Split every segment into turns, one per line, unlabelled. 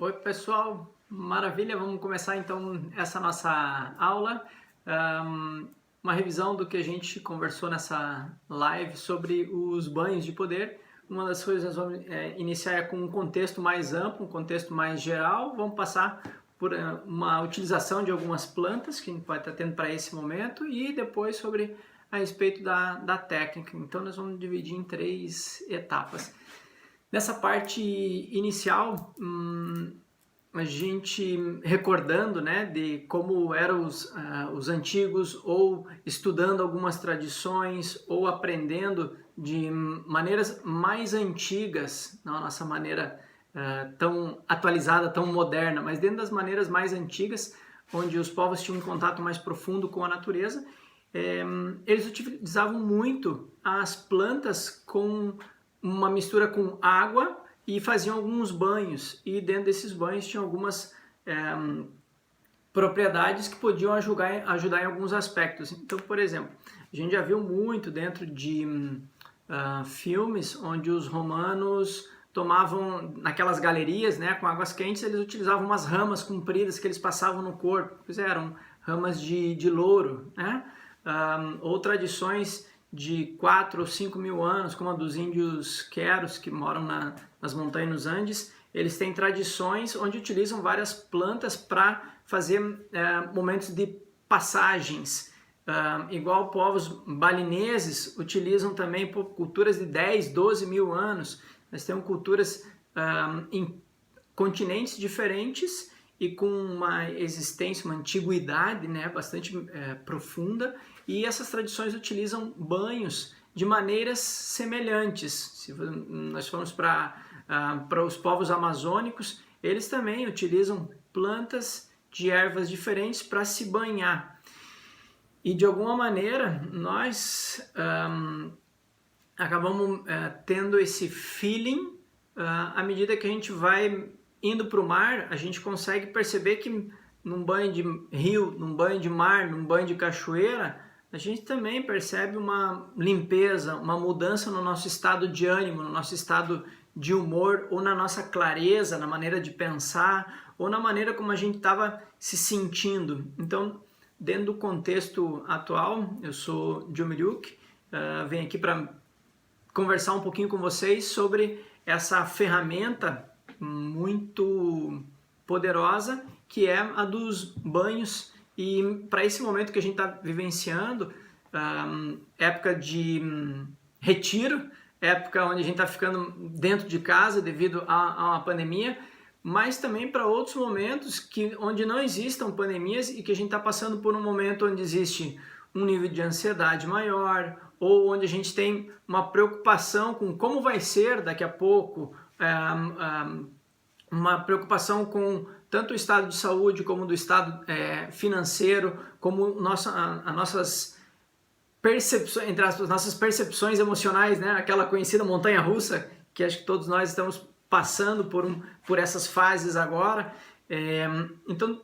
Oi pessoal, maravilha, vamos começar então essa nossa aula, uma revisão do que a gente conversou nessa live sobre os banhos de poder. Uma das coisas vamos iniciar é com um contexto mais amplo, um contexto mais geral, vamos passar por uma utilização de algumas plantas que a gente pode estar tendo para esse momento e depois sobre a respeito da técnica. Então nós vamos dividir em 3 etapas. Nessa parte inicial, a gente recordando, né, de como eram os antigos, ou estudando algumas tradições, ou aprendendo de maneiras mais antigas, não a nossa maneira tão atualizada, tão moderna, mas dentro das maneiras mais antigas, onde os povos tinham um contato mais profundo com a natureza, eles utilizavam muito as plantas com uma mistura com água e faziam alguns banhos, e dentro desses banhos tinham algumas propriedades que podiam ajudar em alguns aspectos. Então, por exemplo, a gente já viu muito dentro de filmes onde os romanos tomavam naquelas galerias, né, com águas quentes, eles utilizavam umas ramas compridas que eles passavam no corpo, pois eram ramas de louro, né? Ou tradições de 4 ou 5 mil anos, como a dos índios queros, que moram nas montanhas nos Andes. Eles têm tradições onde utilizam várias plantas para fazer momentos de passagens. Igual povos balineses utilizam também culturas de 10, 12 mil anos. Nós temos culturas em continentes diferentes e com uma existência, uma antiguidade, né, bastante profunda, e essas tradições utilizam banhos de maneiras semelhantes. Se nós formos para os povos amazônicos, eles também utilizam plantas de ervas diferentes para se banhar. E de alguma maneira nós acabamos tendo esse feeling à medida que a gente vai indo para o mar. A gente consegue perceber que num banho de rio, num banho de mar, num banho de cachoeira, a gente também percebe uma limpeza, uma mudança no nosso estado de ânimo, no nosso estado de humor, ou na nossa clareza, na maneira de pensar, ou na maneira como a gente estava se sentindo. Então, dentro do contexto atual, eu sou Diomiryuk, venho aqui para conversar um pouquinho com vocês sobre essa ferramenta muito poderosa que é a dos banhos. E para esse momento que a gente está vivenciando, época de retiro, época onde a gente está ficando dentro de casa devido a uma pandemia, mas também para outros momentos onde não existam pandemias e que a gente está passando por um momento onde existe um nível de ansiedade maior, ou onde a gente tem uma preocupação com como vai ser daqui a pouco, uma preocupação com tanto o estado de saúde como do estado financeiro, como as nossas percepções, entre as nossas percepções emocionais, né? Aquela conhecida montanha-russa que acho que todos nós estamos passando por essas fases agora. Então,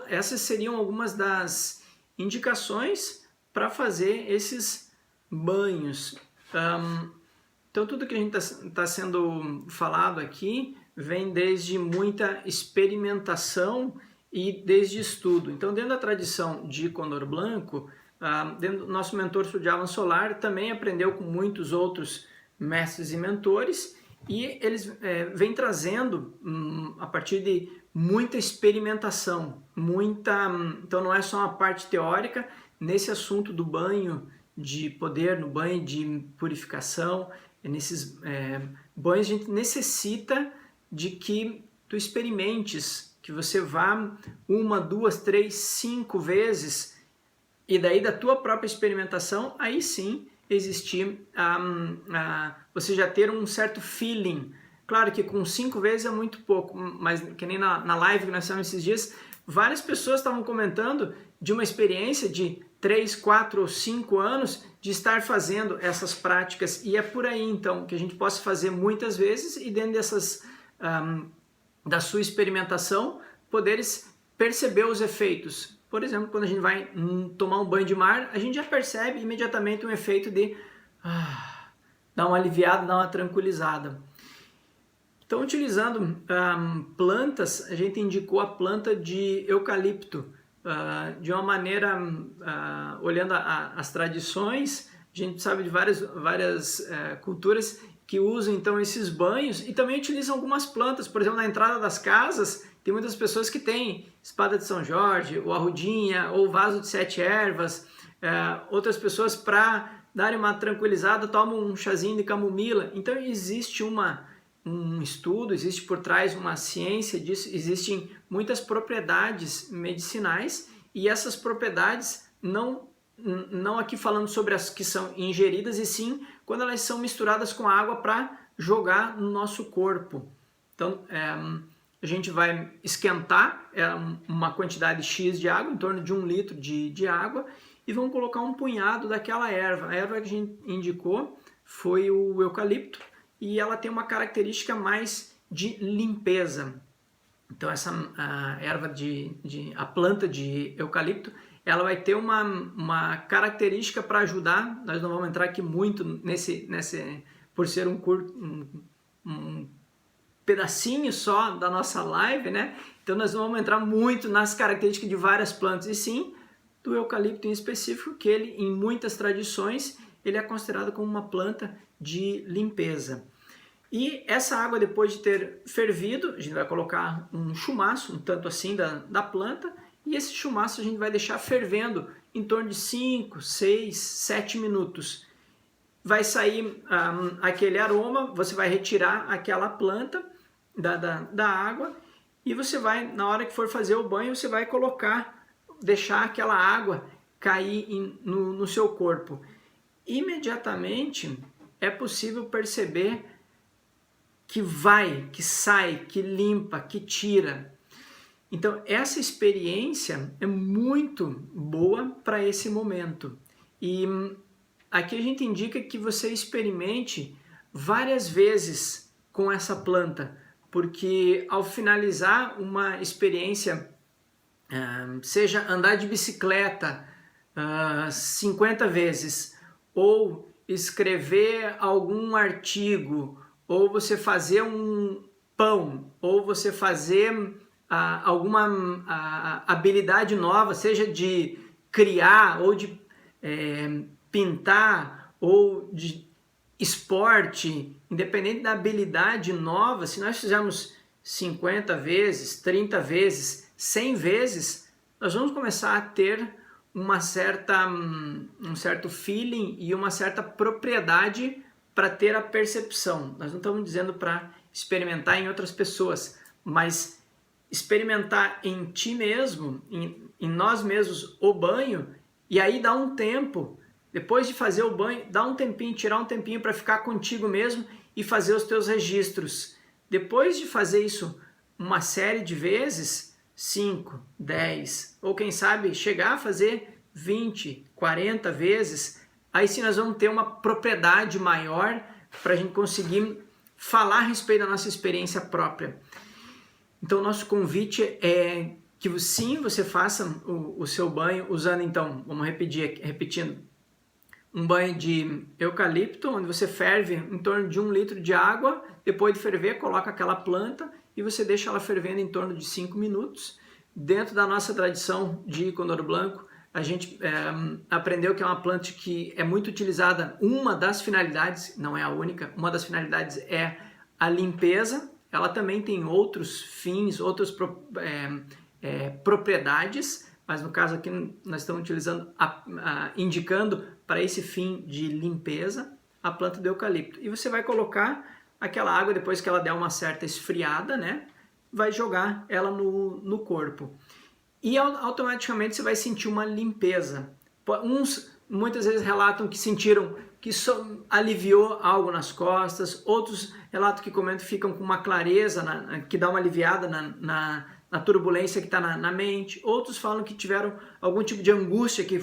essas seriam algumas das indicações para fazer esses banhos. Então, tudo que a gente está sendo falado aqui vem desde muita experimentação e desde estudo. Então, dentro da tradição de Condor Blanco, dentro do nosso mentor Sujavan Solar também aprendeu com muitos outros mestres e mentores, e eles vêm trazendo, a partir de muita experimentação, então não é só uma parte teórica nesse assunto do banho de poder, no banho de purificação. Nesses banhos a gente necessita de que tu experimentes, que você vá 1, 2, 3, 5 vezes, e daí da tua própria experimentação, aí sim existir, você já ter um certo feeling. Claro que com 5 vezes é muito pouco, mas que nem na live que nós fizemos esses dias, várias pessoas estavam comentando de uma experiência de 3, 4 ou 5 anos de estar fazendo essas práticas, e é por aí então que a gente possa fazer muitas vezes, e dentro dessas da sua experimentação poderes perceber os efeitos. Por exemplo, quando a gente vai tomar um banho de mar, a gente já percebe imediatamente um efeito de dar uma aliviada, dar uma tranquilizada. Então, utilizando plantas, a gente indicou a planta de eucalipto. De uma maneira, olhando as tradições, a gente sabe de várias culturas que usam então esses banhos e também utilizam algumas plantas. Por exemplo, na entrada das casas, tem muitas pessoas que têm espada de São Jorge, ou arrudinha, ou vaso de 7 ervas. Outras pessoas, para darem uma tranquilizada, tomam um chazinho de camomila. Então existe um estudo, existe por trás uma ciência disso, existem muitas propriedades medicinais e essas propriedades não aqui falando sobre as que são ingeridas, e sim quando elas são misturadas com água para jogar no nosso corpo. Então a gente vai esquentar uma quantidade X de água, em torno de 1 litro de água, e vamos colocar um punhado daquela erva. A erva que a gente indicou foi o eucalipto, e ela tem uma característica mais de limpeza. Então a planta de eucalipto, ela vai ter uma característica para ajudar. Nós não vamos entrar aqui muito nesse por ser um pedacinho só da nossa live, né? Então nós não vamos entrar muito nas características de várias plantas, e sim do eucalipto em específico, que ele, em muitas tradições, ele é considerado como uma planta de limpeza. E essa água, depois de ter fervido, a gente vai colocar um chumaço, um tanto assim da planta, e esse chumaço a gente vai deixar fervendo em torno de 5, 6, 7 minutos. Vai sair aquele aroma, você vai retirar aquela planta da água, e você vai, na hora que for fazer o banho, você vai deixar aquela água cair no seu corpo. Imediatamente é possível perceber que sai, que limpa, que tira. Então essa experiência é muito boa para esse momento. E aqui a gente indica que você experimente várias vezes com essa planta, porque ao finalizar uma experiência, seja andar de bicicleta 50 vezes, ou escrever algum artigo, ou você fazer um pão, ou você fazer alguma habilidade nova, seja de criar, ou de pintar, ou de esporte, independente da habilidade nova, se nós fizermos 50 vezes, 30 vezes, 100 vezes, nós vamos começar a ter um certo feeling e uma certa propriedade para ter a percepção. Nós não estamos dizendo para experimentar em outras pessoas, mas experimentar em ti mesmo, em nós mesmos, o banho, e aí dá um tempo, depois de fazer o banho, dá um tempinho, tirar um tempinho para ficar contigo mesmo e fazer os teus registros. Depois de fazer isso uma série de vezes, 5, 10, ou quem sabe chegar a fazer 20, 40 vezes, aí sim nós vamos ter uma propriedade maior para a gente conseguir falar a respeito da nossa experiência própria. Então, o nosso convite é que sim, você faça o seu banho usando, então, vamos repetindo, um banho de eucalipto, onde você ferve em torno de 1 litro de água, depois de ferver, coloca aquela planta e você deixa ela fervendo em torno de 5 minutos. Dentro da nossa tradição de Condoro Blanco, a gente aprendeu que é uma planta que é muito utilizada. Uma das finalidades, não é a única, uma das finalidades é a limpeza. Ela também tem outros fins, outras propriedades, mas no caso aqui nós estamos utilizando, indicando para esse fim de limpeza, a planta do eucalipto. E você vai colocar aquela água, depois que ela der uma certa esfriada, né? Vai jogar ela no corpo. E automaticamente você vai sentir uma limpeza. Uns muitas vezes relatam que sentiram que aliviou algo nas costas, outros relatam que comentam que ficam com uma clareza, que dá uma aliviada na turbulência que está na mente, outros falam que tiveram algum tipo de angústia que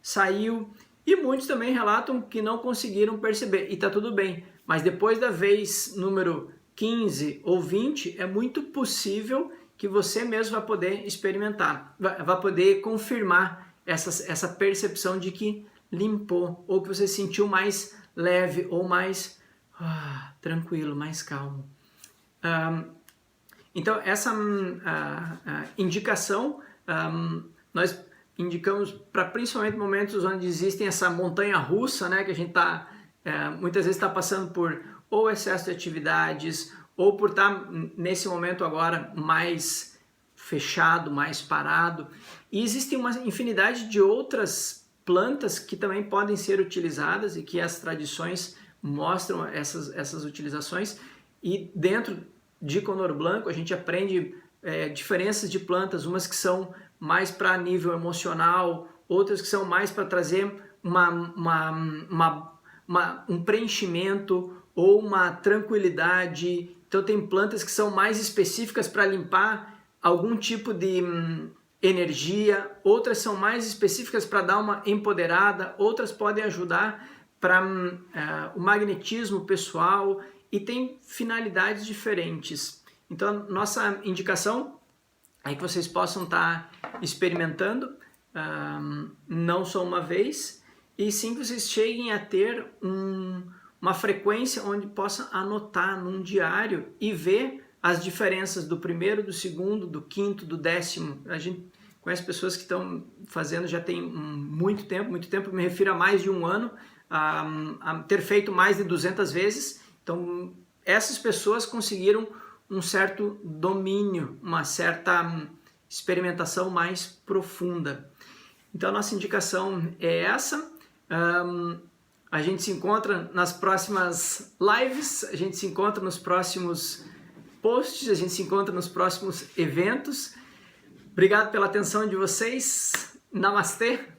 saiu, e muitos também relatam que não conseguiram perceber, e está tudo bem, mas depois da vez número 15 ou 20, é muito possível que você mesmo vai poder experimentar, vai poder confirmar essa percepção de que limpou, ou que você sentiu mais leve, ou mais tranquilo, mais calmo. Então, essa indicação, nós indicamos para principalmente momentos onde existem essa montanha russa, né, que a gente muitas vezes está passando por ou excesso de atividades, ou por estar nesse momento agora mais fechado, mais parado. E existem uma infinidade de outras plantas que também podem ser utilizadas e que as tradições mostram essas utilizações. E dentro de Condor Blanco a gente aprende diferenças de plantas, umas que são mais para nível emocional, outras que são mais para trazer um preenchimento ou uma tranquilidade. Então tem plantas que são mais específicas para limpar algum tipo de energia, outras são mais específicas para dar uma empoderada, outras podem ajudar para o magnetismo pessoal e tem finalidades diferentes. Então nossa indicação é que vocês possam estar experimentando, não só uma vez, e sim que vocês cheguem a ter uma frequência onde possa anotar num diário e ver as diferenças do primeiro, do segundo, do quinto, do 10º. A gente conhece pessoas que estão fazendo já tem muito tempo, me refiro a mais de um ano, a ter feito mais de 200 vezes. Então essas pessoas conseguiram um certo domínio, uma certa experimentação mais profunda. Então a nossa indicação é essa. A gente se encontra nas próximas lives, a gente se encontra nos próximos posts, a gente se encontra nos próximos eventos. Obrigado pela atenção de vocês. Namastê!